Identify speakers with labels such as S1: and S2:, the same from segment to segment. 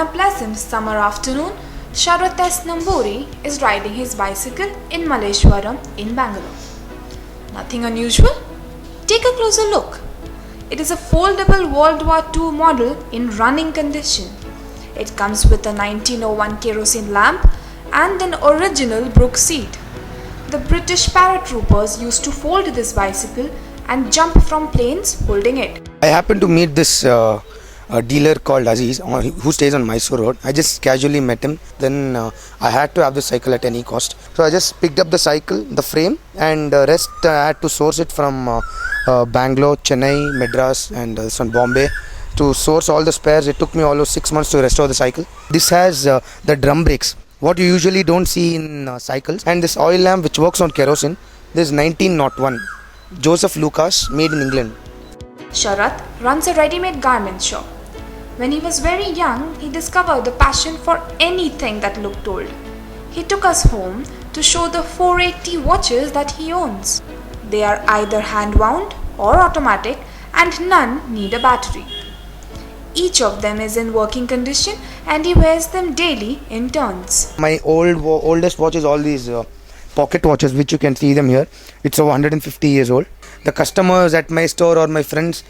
S1: a pleasant summer afternoon, Sharath S Namburi is riding his bicycle in Malleshwaram in Bangalore. Nothing unusual? Take a closer look. It is a foldable World War II model in running condition. It comes with a 1901 kerosene lamp and an original Brook seat. The British paratroopers used to fold this bicycle and jump from planes holding it.
S2: I happened to meet this dealer called Aziz who stays on Mysore Road. I just casually met him. Then I had to have the cycle at any cost. So I just picked up the cycle, the frame, and the rest I had to source it from Bangalore, Chennai, Madras and Bombay. To source all the spares, it took me almost 6 months to restore the cycle. This has the drum brakes, what you usually don't see in cycles, and this oil lamp which works on kerosene. This is 1901, Joseph Lucas, made in England.
S1: Sharath runs a ready-made garment shop. When he was very young, he discovered a passion for anything that looked old. He took us home to show the 480 watches that he owns. They are either hand-wound or automatic, and none need a battery. Each of them is in working condition and he wears them daily in turns.
S2: My oldest watch is all these pocket watches which you can see them here. It's over 150 years old. The customers at my store or my friends,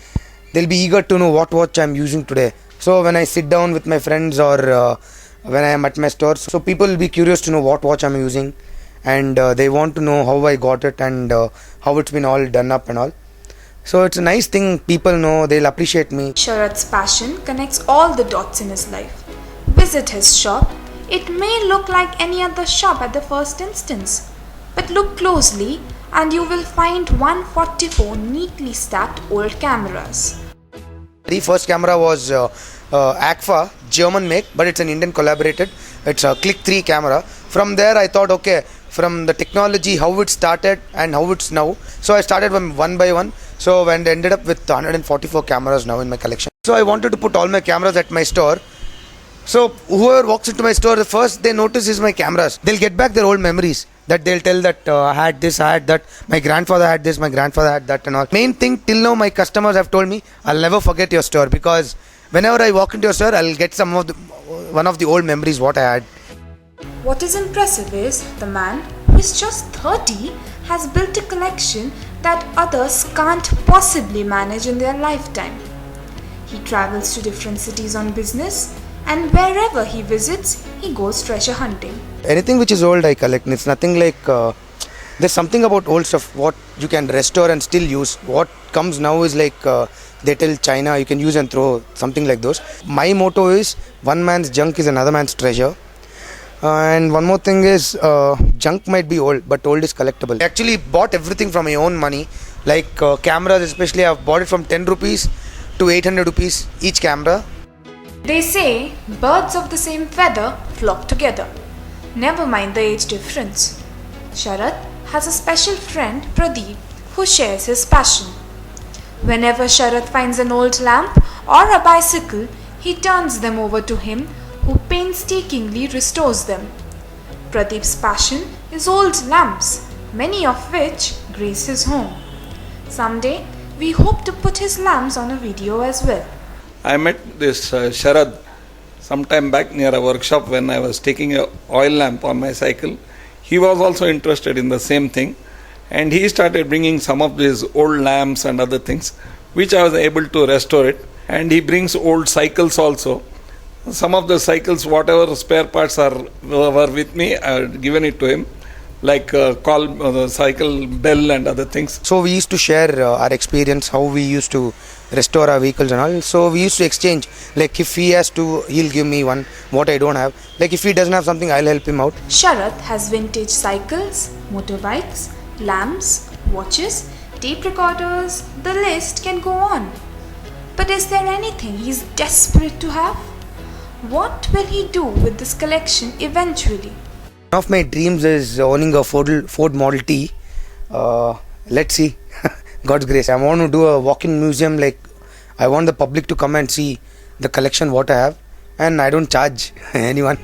S2: they'll be eager to know what watch I'm using today. So when I sit down with my friends or when I am at my store, so people will be curious to know what watch I'm using, and they want to know how I got it and how it's been all done up and all. So it's a nice thing, people know, they'll appreciate me.
S1: Sharath's passion connects all the dots in his life. Visit his shop. It may look like any other shop at the first instance, but look closely and you will find 144 neatly stacked old cameras.
S2: The first camera was Agfa, German make, but it's an Indian collaborated. It's a Click 3 camera. From there I thought, okay, from the technology, how it started and how it's now. So I started one by one. So I ended up with 144 cameras now in my collection. So I wanted to put all my cameras at my store. So whoever walks into my store, the first they notice is my cameras. They'll get back their old memories. That they'll tell that I had this, I had that, my grandfather had this, my grandfather had that and all. Main thing till now my customers have told me, I'll never forget your store, because whenever I walk into your store, I'll get one of the old memories what I had.
S1: What is impressive is the man, who is just 30, has built a collection that others can't possibly manage in their lifetime. He travels to different cities on business, and wherever he visits, he goes treasure hunting.
S2: Anything which is old I collect. It's nothing like, there's something about old stuff what you can restore and still use. What comes now is like, they tell China you can use and throw, something like those. My motto is, one man's junk is another man's treasure. And one more thing is, junk might be old, but old is collectible. I actually bought everything from my own money, like cameras especially. I've bought it from 10 rupees to 800 rupees each camera.
S1: They say birds of the same feather flock together. Never mind the age difference. Sharath has a special friend, Pradeep, who shares his passion. Whenever Sharath finds an old lamp or a bicycle, he turns them over to him, who painstakingly restores them. Pradeep's passion is old lamps, many of which grace his home. Someday, we hope to put his lamps on a video as well.
S3: I met this Sharath sometime back near a workshop when I was taking an oil lamp on my cycle. He was also interested in the same thing, and he started bringing some of these old lamps and other things, which I was able to restore it. And he brings old cycles also. Some of the cycles, whatever spare parts were with me, I had given it to him, like the cycle bell and other things.
S2: So we used to share our experience, how we used to restore our vehicles and all. So we used to exchange, like if he has to, he'll give me one, what I don't have. Like if he doesn't have something, I'll help him out.
S1: Sharath has vintage cycles, motorbikes, lamps, watches, tape recorders, the list can go on. But is there anything he's desperate to have? What will he do with this collection eventually?
S2: One of my dreams is owning a Ford Model T. Let's see. God's grace. I want to do a walk-in museum. Like, I want the public to come and see the collection what I have, and I don't charge anyone.